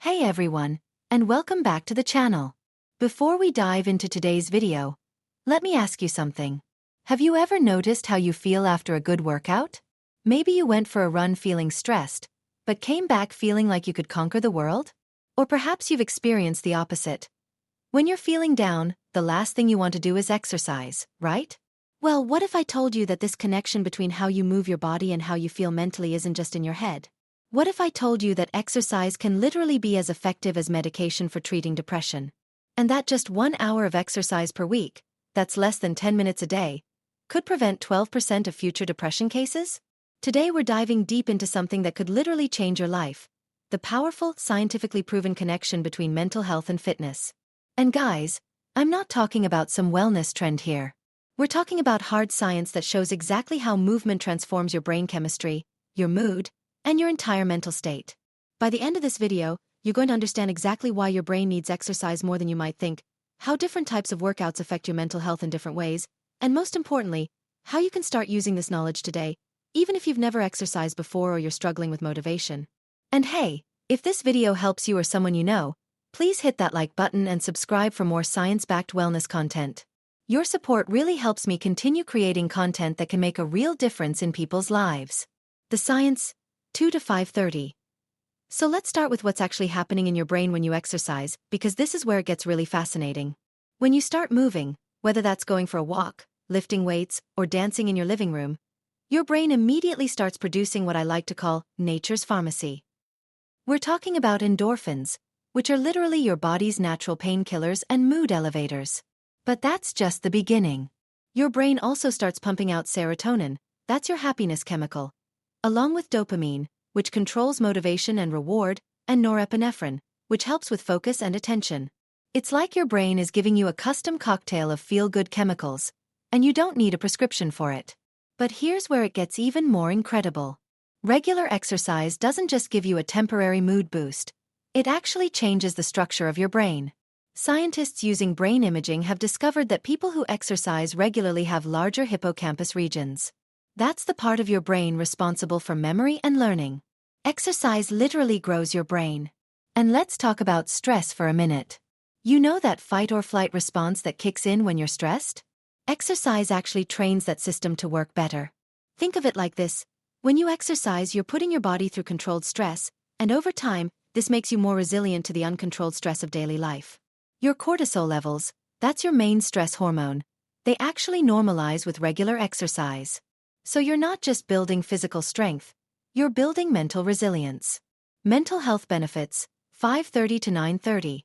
Hey everyone, and welcome back to the channel. Before we dive into today's video, let me ask you something. Have you ever noticed how you feel after a good workout? Maybe you went for a run feeling stressed, but came back feeling like you could conquer the world? Or perhaps you've experienced the opposite. When you're feeling down, the last thing you want to do is exercise, right? Well, what if I told you that this connection between how you move your body and how you feel mentally isn't just in your head? What if I told you that exercise can literally be as effective as medication for treating depression? And that just 1 hour of exercise per week, that's less than 10 minutes a day, could prevent 12% of future depression cases? Today we're diving deep into something that could literally change your life: the powerful, scientifically proven connection between mental health and fitness. And guys, I'm not talking about some wellness trend here. We're talking about hard science that shows exactly how movement transforms your brain chemistry, your mood, and your entire mental state. By the end of this video, you're going to understand exactly why your brain needs exercise more than you might think, how different types of workouts affect your mental health in different ways, and most importantly, how you can start using this knowledge today, even if you've never exercised before or you're struggling with motivation. And hey, if this video helps you or someone you know, please hit that like button and subscribe for more science-backed wellness content. Your support really helps me continue creating content that can make a real difference in people's lives. The science, 2 to 5:30. So let's start with what's actually happening in your brain when you exercise, because this is where it gets really fascinating. When you start moving, whether that's going for a walk, lifting weights, or dancing in your living room, your brain immediately starts producing what I like to call nature's pharmacy. We're talking about endorphins, which are literally your body's natural painkillers and mood elevators. But that's just the beginning. Your brain also starts pumping out serotonin, that's your happiness chemical, along with dopamine, which controls motivation and reward, and norepinephrine, which helps with focus and attention. It's like your brain is giving you a custom cocktail of feel-good chemicals, and you don't need a prescription for it. But here's where it gets even more incredible. Regular exercise doesn't just give you a temporary mood boost, it actually changes the structure of your brain. Scientists using brain imaging have discovered that people who exercise regularly have larger hippocampus regions. That's the part of your brain responsible for memory and learning. Exercise literally grows your brain. And let's talk about stress for a minute. You know that fight or flight response that kicks in when you're stressed? Exercise actually trains that system to work better. Think of it like this: when you exercise, you're putting your body through controlled stress, and over time, this makes you more resilient to the uncontrolled stress of daily life. Your cortisol levels, that's your main stress hormone, they actually normalize with regular exercise. So you're not just building physical strength, you're building mental resilience. Mental health benefits, 5:30 to 9:30.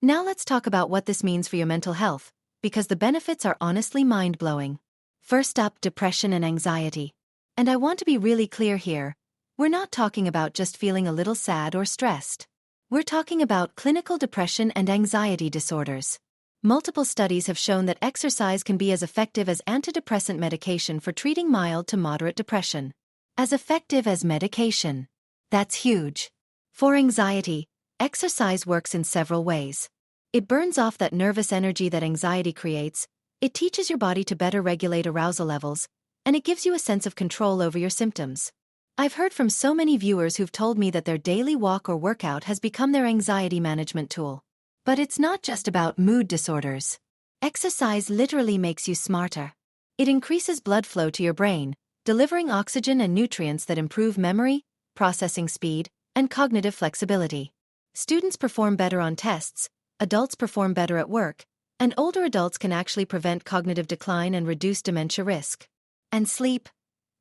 Now let's talk about what this means for your mental health, because the benefits are honestly mind-blowing. First up, depression and anxiety. And I want to be really clear here, we're not talking about just feeling a little sad or stressed. We're talking about clinical depression and anxiety disorders. Multiple studies have shown that exercise can be as effective as antidepressant medication for treating mild to moderate depression. As effective as medication. That's huge. For anxiety, exercise works in several ways. It burns off that nervous energy that anxiety creates, it teaches your body to better regulate arousal levels, and it gives you a sense of control over your symptoms. I've heard from so many viewers who've told me that their daily walk or workout has become their anxiety management tool. But it's not just about mood disorders. Exercise literally makes you smarter. It increases blood flow to your brain, delivering oxygen and nutrients that improve memory, processing speed, and cognitive flexibility. Students perform better on tests, adults perform better at work, and older adults can actually prevent cognitive decline and reduce dementia risk. And sleep?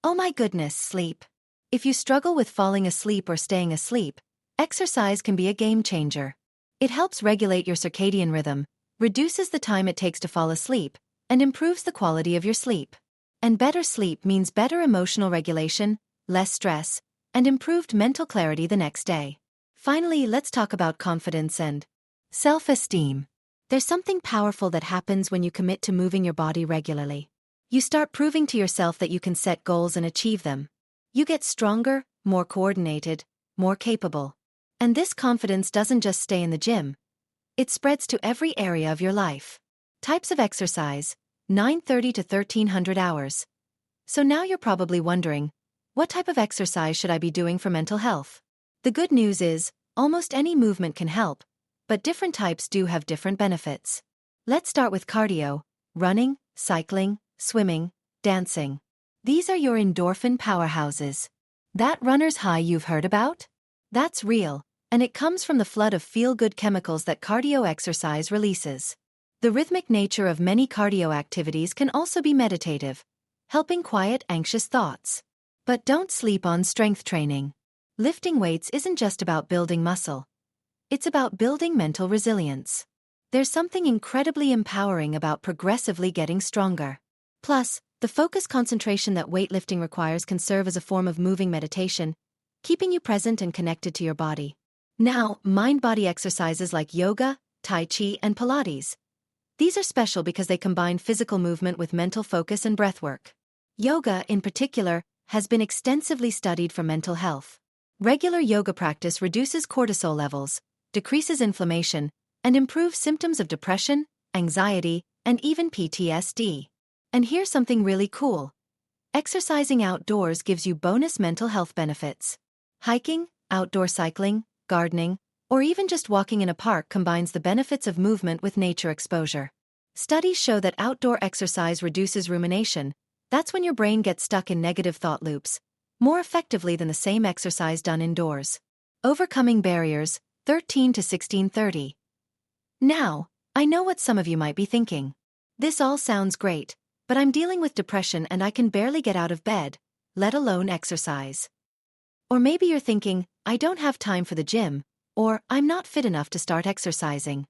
Oh my goodness, sleep. If you struggle with falling asleep or staying asleep, exercise can be a game changer. It helps regulate your circadian rhythm, reduces the time it takes to fall asleep, and improves the quality of your sleep. And better sleep means better emotional regulation, less stress, and improved mental clarity the next day. Finally, let's talk about confidence and self-esteem. There's something powerful that happens when you commit to moving your body regularly. You start proving to yourself that you can set goals and achieve them. You get stronger, more coordinated, more capable. And this confidence doesn't just stay in the gym. It spreads to every area of your life. Types of exercise, 9:30 to 1300 hours. So now you're probably wondering, what type of exercise should I be doing for mental health? The good news is, Almost any movement can help, but different types do have different benefits. Let's start with cardio: running, cycling, swimming, dancing. These are your endorphin powerhouses. That runner's high you've heard about? That's real, and it comes from the flood of feel-good chemicals that cardio exercise releases. The rhythmic nature of many cardio activities can also be meditative, helping quiet anxious thoughts. But don't sleep on strength training. Lifting weights isn't just about building muscle. It's about building mental resilience. There's something incredibly empowering about progressively getting stronger. Plus, the focus concentration that weightlifting requires can serve as a form of moving meditation, keeping you present and connected to your body. Now, mind-body exercises like yoga, tai chi, and Pilates. These are special because they combine physical movement with mental focus and breathwork. Yoga, in particular, has been extensively studied for mental health. Regular yoga practice reduces cortisol levels, decreases inflammation, and improves symptoms of depression, anxiety, and even PTSD. And here's something really cool. Exercising outdoors gives you bonus mental health benefits. Hiking, outdoor cycling, gardening, or even just walking in a park combines the benefits of movement with nature exposure. Studies show that outdoor exercise reduces rumination. That's when your brain gets stuck in negative thought loops, more effectively than the same exercise done indoors. Overcoming barriers, 13 to 16:30. Now, I know what some of you might be thinking. This all sounds great, but I'm dealing with depression and I can barely get out of bed, let alone exercise. Or maybe you're thinking, I don't have time for the gym, or I'm not fit enough to start exercising.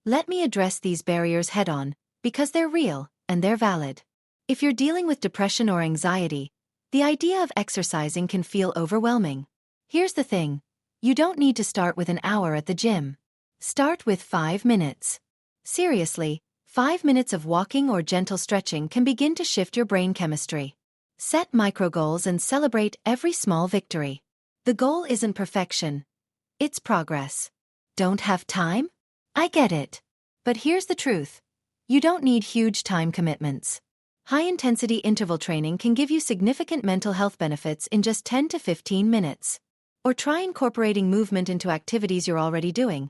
Let me address these barriers head-on, because they're real, and they're valid. If you're dealing with depression or anxiety, the idea of exercising can feel overwhelming. Here's the thing: you don't need to start with an hour at the gym. Start with 5 minutes. Seriously, 5 minutes of walking or gentle stretching can begin to shift your brain chemistry. Set micro goals and celebrate every small victory. The goal isn't perfection. It's progress. Don't have time? I get it. But here's the truth. You don't need huge time commitments. High-intensity interval training can give you significant mental health benefits in just 10 to 15 minutes. Or try incorporating movement into activities you're already doing.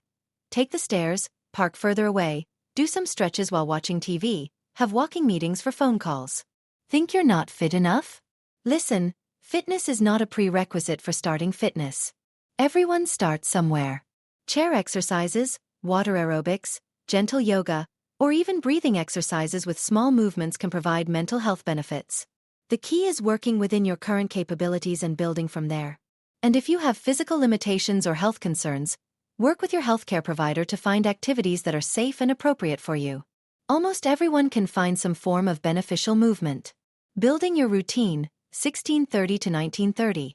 Take the stairs, park further away, do some stretches while watching TV, have walking meetings for phone calls. Think you're not fit enough? Listen, fitness is not a prerequisite for starting fitness. Everyone starts somewhere. Chair exercises, water aerobics, gentle yoga, or even breathing exercises with small movements can provide mental health benefits. The key is working within your current capabilities and building from there. And if you have physical limitations or health concerns, work with your healthcare provider to find activities that are safe and appropriate for you. Almost everyone can find some form of beneficial movement. Building your routine, 16:30 to 19:30.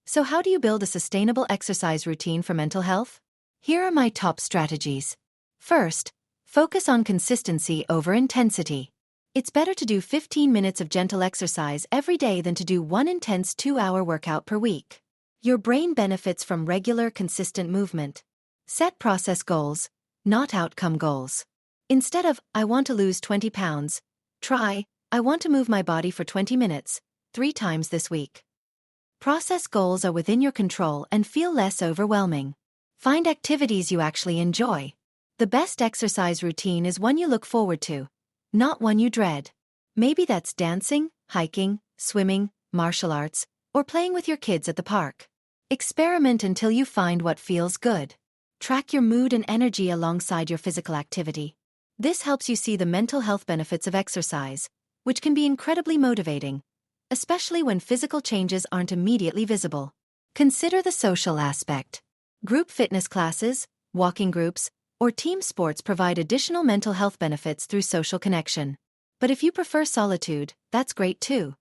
So how do you build a sustainable exercise routine for mental health? Here are my top strategies. First, focus on consistency over intensity. It's better to do 15 minutes of gentle exercise every day than to do one intense 2-hour workout per week. Your brain benefits from regular, consistent movement. Set process goals, not outcome goals. Instead of, I want to lose 20 pounds, try, I want to move my body for 20 minutes, 3 times this week. Process goals are within your control and feel less overwhelming. Find activities you actually enjoy. The best exercise routine is one you look forward to, not one you dread. Maybe that's dancing, hiking, swimming, martial arts, or playing with your kids at the park. Experiment until you find what feels good. Track your mood and energy alongside your physical activity. This helps you see the mental health benefits of exercise, which can be incredibly motivating, especially when physical changes aren't immediately visible. Consider the social aspect. Group fitness classes, walking groups, or team sports provide additional mental health benefits through social connection. But if you prefer solitude, that's great too.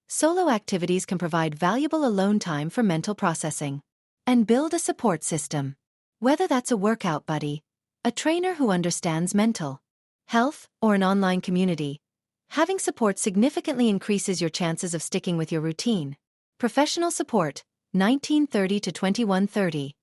Solo activities can provide valuable alone time for mental processing. And build a support system. Whether that's a workout buddy, a trainer who understands mental health, or an online community, having support significantly increases your chances of sticking with your routine. Professional support, 19:30 to 21:30.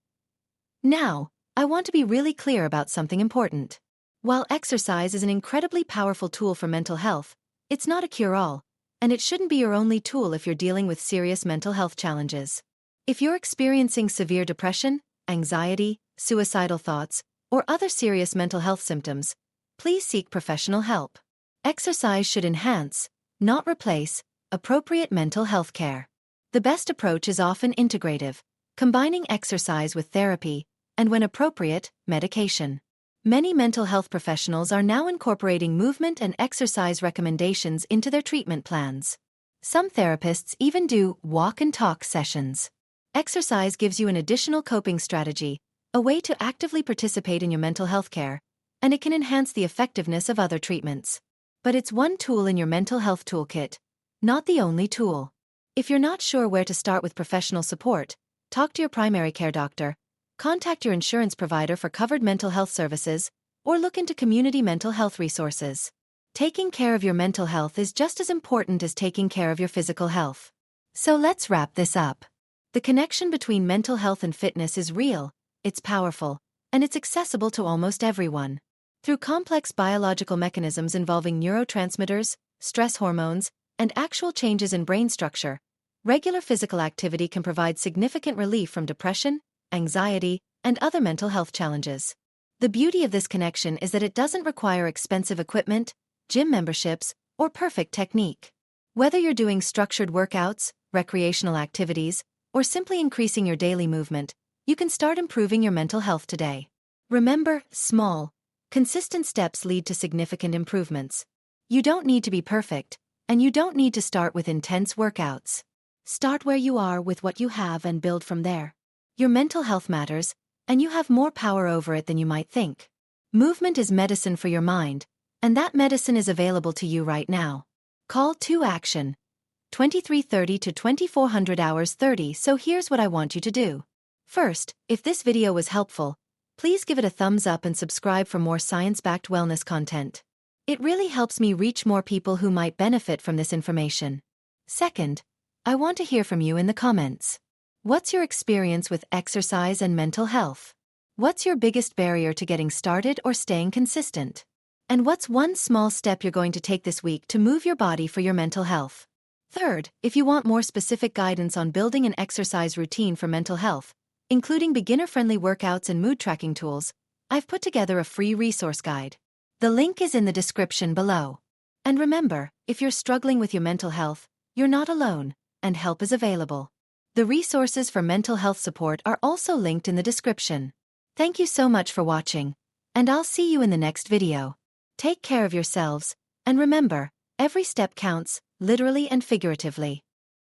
Now, I want to be really clear about something important. While exercise is an incredibly powerful tool for mental health, it's not a cure-all, and it shouldn't be your only tool if you're dealing with serious mental health challenges. If you're experiencing severe depression, anxiety, suicidal thoughts, or other serious mental health symptoms, please seek professional help. Exercise should enhance, not replace, appropriate mental health care. The best approach is often integrative, combining exercise with therapy, and when appropriate, medication. Many mental health professionals are now incorporating movement and exercise recommendations into their treatment plans. Some therapists even do walk and talk sessions. Exercise gives you an additional coping strategy, a way to actively participate in your mental health care, and it can enhance the effectiveness of other treatments. But it's one tool in your mental health toolkit, not the only tool. If you're not sure where to start with professional support, talk to your primary care doctor, contact your insurance provider for covered mental health services, or look into community mental health resources. Taking care of your mental health is just as important as taking care of your physical health. So let's wrap this up. The connection between mental health and fitness is real, it's powerful, and it's accessible to almost everyone. Through complex biological mechanisms involving neurotransmitters, stress hormones, and actual changes in brain structure, regular physical activity can provide significant relief from depression, anxiety, and other mental health challenges. The beauty of this connection is that it doesn't require expensive equipment, gym memberships, or perfect technique. Whether you're doing structured workouts, recreational activities, or simply increasing your daily movement, you can start improving your mental health today. Remember, small, consistent steps lead to significant improvements. You don't need to be perfect, and you don't need to start with intense workouts. Start where you are with what you have and build from there. Your mental health matters, and you have more power over it than you might think. Movement is medicine for your mind, and that medicine is available to you right now. Call to action. 2330 to 2400 hours 30. So here's what I want you to do. First, if this video was helpful, please give it a thumbs up and subscribe for more science-backed wellness content. It really helps me reach more people who might benefit from this information. Second, I want to hear from you in the comments. What's your experience with exercise and mental health? What's your biggest barrier to getting started or staying consistent? And what's one small step you're going to take this week to move your body for your mental health? Third, if you want more specific guidance on building an exercise routine for mental health, including beginner-friendly workouts and mood-tracking tools, I've put together a free resource guide. The link is in the description below. And remember, if you're struggling with your mental health, you're not alone, and help is available. The resources for mental health support are also linked in the description. Thank you so much for watching, and I'll see you in the next video. Take care of yourselves, and remember, every step counts, literally and figuratively.